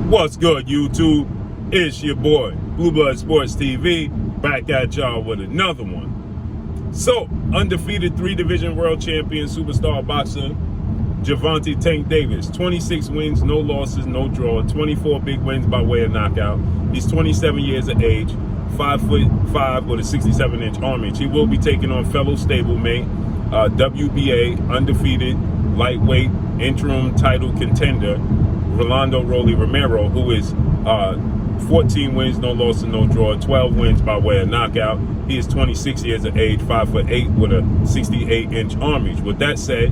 What's good, YouTube? It's your boy, Blue Blood Sports TV, back at y'all with another one. So, undefeated 3-division world champion superstar boxer, Gervonta Tank Davis, 26 wins, no losses, no draw, 24 big wins by way of knockout. He's 27 years of age, 5'5" with a 67-inch arm reach. He will be taking on fellow stablemate, WBA undefeated lightweight interim title contender, Rolando Romero, who is 14 wins, no losses, no draw, 12 wins by way of knockout. He is 26 years of age, 5'8" with a 68-inch arm reach. With that said,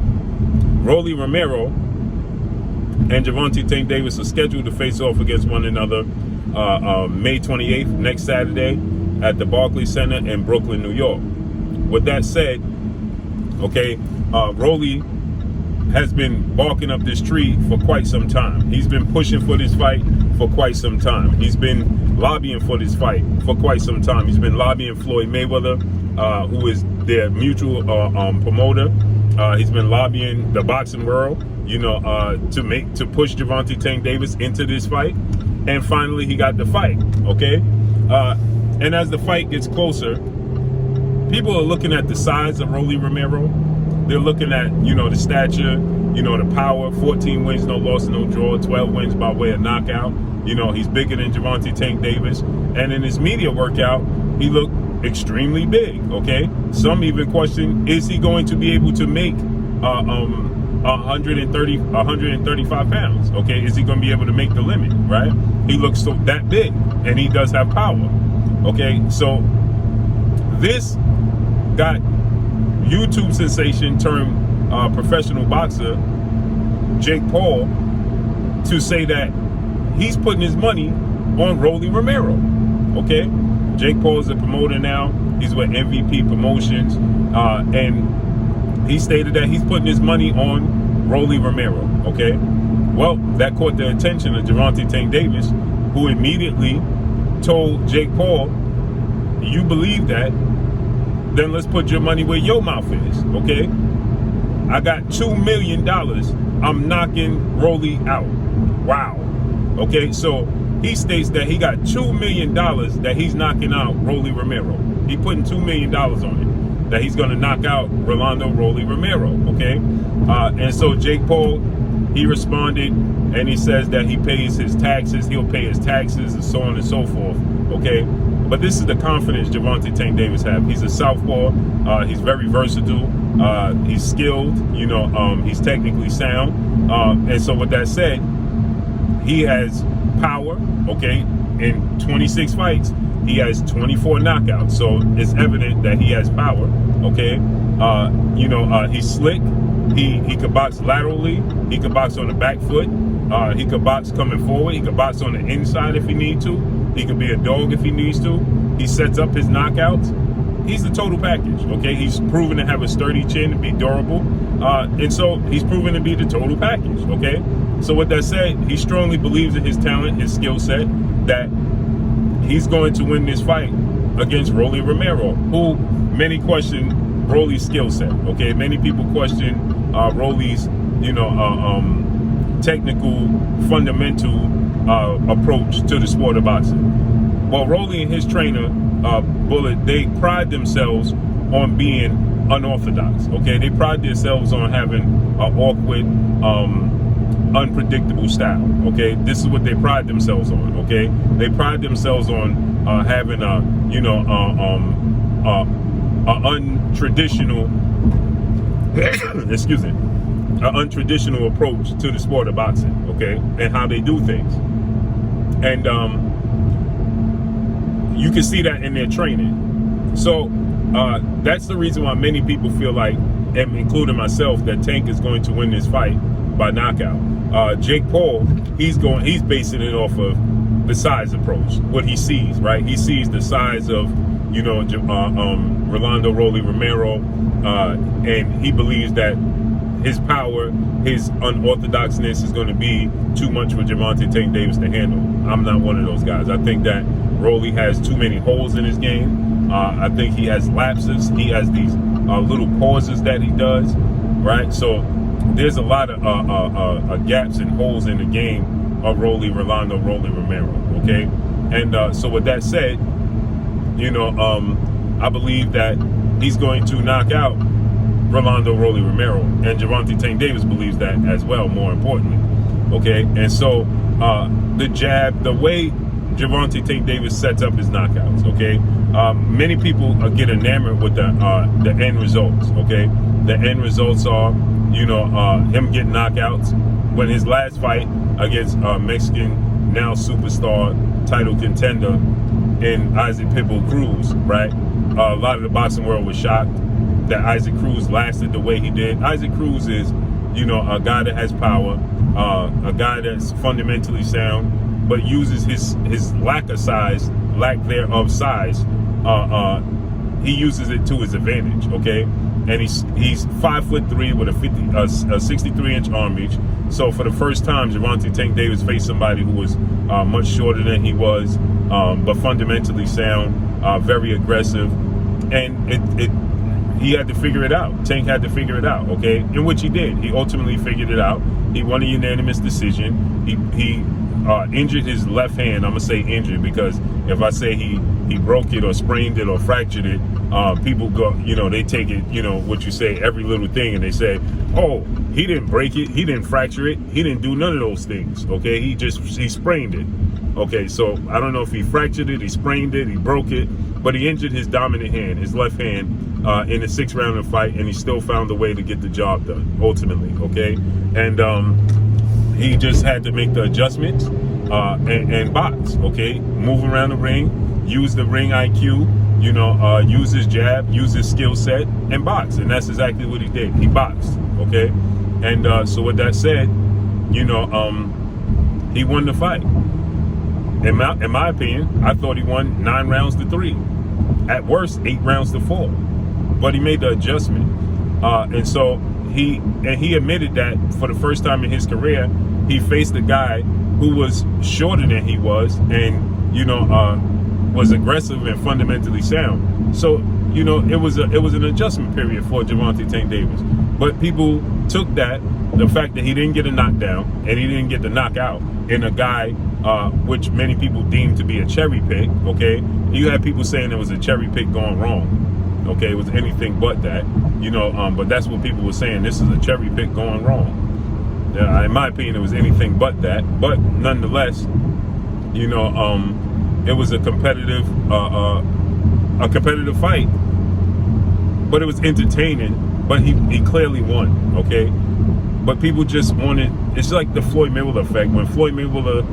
Romero and Gervonta Tank Davis are scheduled to face off against one another May 28th, next Saturday, at the Barclays Center in Brooklyn, New York. With that said, okay, Rolly has been barking up this tree for quite some time. He's been pushing for this fight for quite some time. He's been lobbying for this fight for quite some time. He's been lobbying Floyd Mayweather, who is their mutual promoter. He's been lobbying the boxing world, you know, to push Gervonta Tank Davis into this fight. And finally, he got the fight, okay? And as the fight gets closer, people are looking at the size of Rolly Romero. They're looking at, you know, the stature, you know, the power, 14 wins, no loss, no draw, 12 wins by way of knockout. You know, he's bigger than Gervonta Tank Davis. And in his media workout, he looked extremely big, okay? Some even question, is he going to be able to make 135 pounds, okay? Is he going to be able to make the limit, right? He looks so that big, and he does have power, okay? So this got YouTube sensation turned professional boxer Jake Paul to say that he's putting his money on Rolly Romero, okay? Jake Paul is a promoter now. He's with MVP Promotions, and he stated that he's putting his money on Rolly Romero, okay? Well, that caught the attention of Gervonta Tank Davis, who immediately told Jake Paul, you believe that? Then let's put your money where your mouth is, okay? I got $2 million. I'm knocking Rolly out. Wow. Okay, so he states that he got $2 million that he's knocking out Rolly Romero. He putting $2 million on it, that he's going to knock out Rolando Rolly Romero, okay? And so Jake Paul, he responded, and he says that he pays his taxes. He'll pay his taxes and so on and so forth, okay? But this is the confidence Gervonta Tank Davis has. He's a southpaw. He's very versatile. He's skilled. You know, he's technically sound. And so with that said, he has power, okay? In 26 fights, he has 24 knockouts. So it's evident that he has power, okay? You know, he's slick. He could box laterally. He could box on the back foot. He could box coming forward. He could box on the inside if he need to. He could be a dog if he needs to. He sets up his knockouts. He's the total package, okay? He's proven to have a sturdy chin, to be durable. And so he's proven to be the total package, okay? So with that said, he strongly believes in his talent, his skill set, that he's going to win this fight against Rolly Romero, who many question Rolly's skill set, okay? Many people question Rolly's, you know, technical, fundamental approach to the sport of boxing. Well, Rolly and his trainer, Bullet, they pride themselves on being unorthodox, okay? They pride themselves on having an awkward, unpredictable style, okay? This is what they pride themselves on, okay? They pride themselves on having a, you know, untraditional, excuse me, an untraditional approach to the sport of boxing, okay? And how they do things. And you can see that in their training. So that's the reason why many people feel like, and including myself, that Tank is going to win this fight by knockout. Jake Paul, he's basing it off of the size approach, what he sees, right? He sees the size of, you know, Rolando Rolly Romero, and he believes that his power, his unorthodoxness is going to be too much for Gervonta Tank Davis to handle. I'm not one of those guys. I think that Rolly has too many holes in his game. I think he has lapses. He has these little pauses that he does, right? So there's a lot of gaps and holes in the game of Rolando Romero. Okay, and so with that said, I believe that he's going to knock out Rolando Romero, and Gervonta Tank Davis believes that as well, more importantly. Okay, and so the jab, the way Gervonta Tank Davis sets up his knockouts, okay, many people get enamored with the end results. Okay, the end results are him getting knockouts. When his last fight against Mexican now superstar title contender in Isaac Pitbull Cruz, right? A lot of the boxing world was shocked that Isaac Cruz lasted the way he did. Isaac Cruz is, a guy that has power, a guy that's fundamentally sound, but uses his lack thereof size, he uses it to his advantage. Okay, and he's 5'3" with a 63-inch arm reach. So for the first time, Gervonta Tank Davis faced somebody who was much shorter than he was, but fundamentally sound, very aggressive, and he had to figure it out. Tank had to figure it out, okay, in which he did. He ultimately figured it out. He won a unanimous decision. He injured his left hand. I'm gonna say injured because if I say he broke it or sprained it or fractured it, people go, they take it, what you say, every little thing, and they say, oh, he didn't break it, he didn't fracture it, he didn't do none of those things. Okay, he sprained it. Okay, so I don't know if he fractured it, he sprained it, he broke it, but he injured his dominant hand, his left hand, in a 6-round fight, and he still found a way to get the job done ultimately. Okay, and he just had to make the adjustments and box. Okay, move around the ring, use the ring IQ, use his jab, use his skill set, and box. And that's exactly what he did. He boxed. Okay, and so with that said, he won the fight. In my opinion, I thought he won 9 rounds to 3, at worst 8 rounds to 4. But he made the adjustment, and so he admitted that for the first time in his career, he faced a guy who was shorter than he was, and was aggressive and fundamentally sound. So it was an adjustment period for Gervonta Tank Davis. But people took that, the fact that he didn't get a knockdown and he didn't get the knockout in a guy which many people deemed to be a cherry pick. Okay, you had people saying it was a cherry pick going wrong. Okay, it was anything but that, but that's what people were saying. This is a cherry pick going wrong. In my opinion, it was anything but that. But nonetheless, it was a competitive fight. But it was entertaining. But he clearly won. Okay, but people just wanted. It's like the Floyd Mayweather effect. When Floyd Mayweather,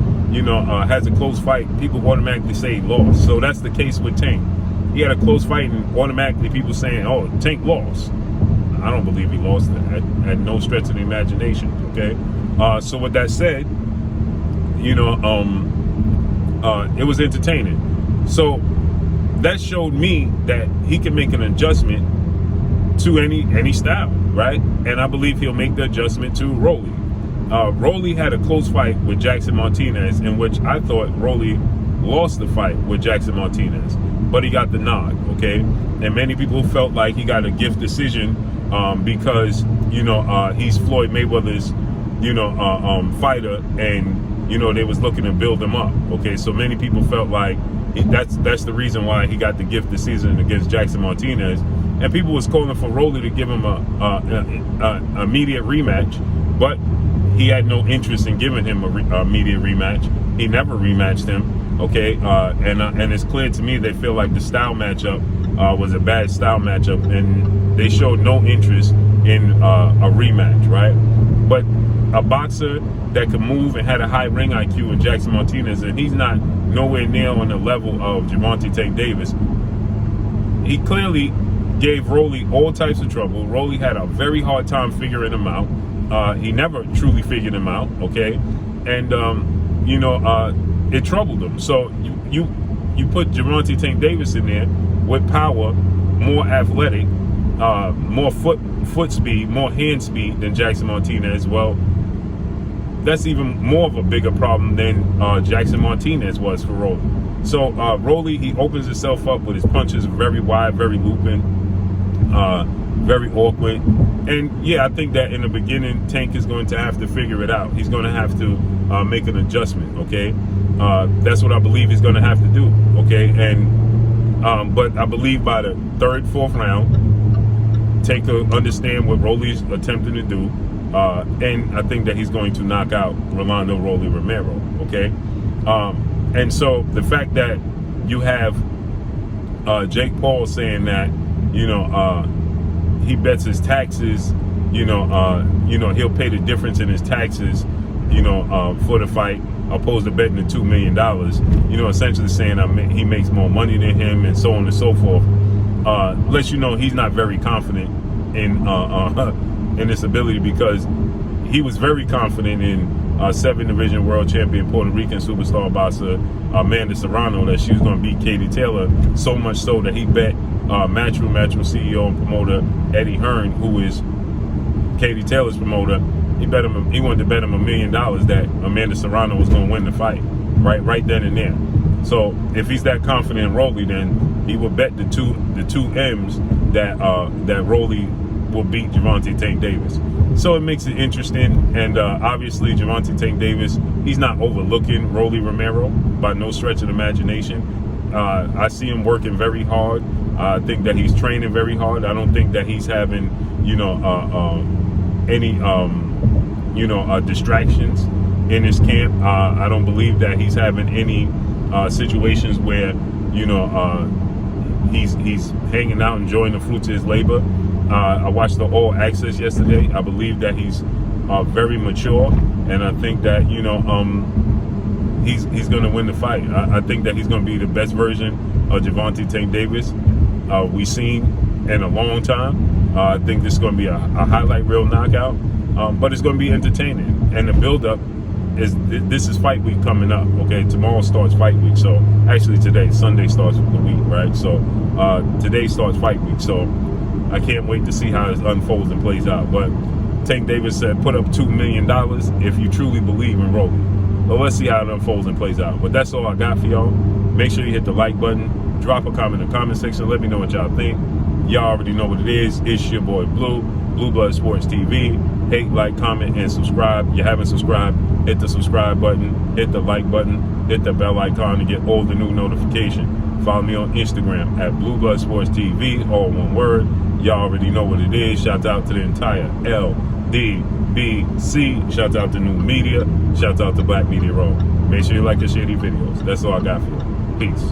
has a close fight, people automatically say he lost. So that's the case with Tank. He had a close fight, and automatically people saying, "Oh, Tank lost." I don't believe he lost at no stretch of the imagination. Okay, so with that said, it was entertaining. So that showed me that he can make an adjustment to any style, right? And I believe he'll make the adjustment to Rolly. Rolly had a close fight with Jackson Martinez, in which I thought Rolly lost the fight with Jackson Martinez, but he got the nod. Okay, and many people felt like he got a gift decision because he's Floyd Mayweather's fighter, and they was looking to build him up. Okay, so many people felt like that's the reason why he got the gift decision against Jackson Martinez, and people was calling for Rolly to give him a immediate rematch, but he had no interest in giving him a immediate rematch. He never rematched him. Okay, and it's clear to me they feel like the style matchup was a bad style matchup, and they showed no interest in a rematch, right? But a boxer that could move and had a high ring IQ in Jackson Martinez, and he's not nowhere near on the level of Gervonta Tank Davis. He clearly gave Rolly all types of trouble. Rolly had a very hard time figuring him out. He never truly figured him out. Okay, and it troubled him. So you put Gervonta Tank Davis in there with power, more athletic, more foot speed, more hand speed than Jackson Martinez. Well, that's even more of a bigger problem than Jackson Martinez was for Rolly. So Rolly, he opens himself up with his punches very wide, very looping, very awkward. And yeah, I think that in the beginning, Tank is going to have to figure it out. He's going to have to make an adjustment. Okay, that's what I believe he's going to have to do. Okay, and but I believe by the third, fourth round, understand what Rolly's attempting to do, and I think that he's going to knock out Rolando Rolly Romero. Okay, and so the fact that you have Jake Paul saying that, you know, he bets his taxes, you know, he'll pay the difference in his taxes, you know, for the fight, opposed to betting the $2 million, you know, essentially saying he makes more money than him and so on and so forth. Lets you know he's not very confident in this ability, because he was very confident in 7th division world champion Puerto Rican superstar boxer Amanda Serrano that she was going to beat Katie Taylor, so much so that he bet Matchroom CEO and promoter Eddie Hearn, who is Katie Taylor's promoter. He wanted to bet him $1 million that Amanda Serrano was going to win the fight, right then and there. So if he's that confident in Rolly, then he will bet the two M's that Rolly will beat Gervonta Tank Davis. So it makes it interesting, and obviously Gervonta Tank Davis, he's not overlooking Rolly Romero by no stretch of the imagination. I see him working very hard. I think that he's training very hard. I don't think that he's having, you know, any, you know, distractions in his camp. I don't believe that he's having any situations where, you know, he's hanging out, enjoying the fruits of his labor. I watched the All Access yesterday. I believe that he's very mature, and I think that, you know, he's going to win the fight. I think that he's going to be the best version of Gervonta Tank Davis we've seen in a long time. I think this is going to be a highlight reel knockout, but it's going to be entertaining. And the build-up this is fight week coming up. Okay, tomorrow starts fight week. So actually today, Sunday starts the week, right? So today starts fight week. So I can't wait to see how it unfolds and plays out. But Tank Davis said, put up $2 million if you truly believe in Rolly. Well, let's see how it unfolds and plays out. But that's all I got for y'all. Make sure you hit the like button. Drop a comment in the comment section. Let me know what y'all think. Y'all already know what it is. It's your boy Blue, Blue Blood Sports TV. Hate, like, comment, and subscribe. If you haven't subscribed, hit the subscribe button, hit the like button, hit the bell icon to get all the new notifications. Follow me on Instagram at Blue Blood Sports TV, all one word. Y'all already know what it is. Shout out to the entire LDBC. Shout out to New Media. Shout out to Black Media Row. Make sure you like and share these videos. That's all I got for you. Peace.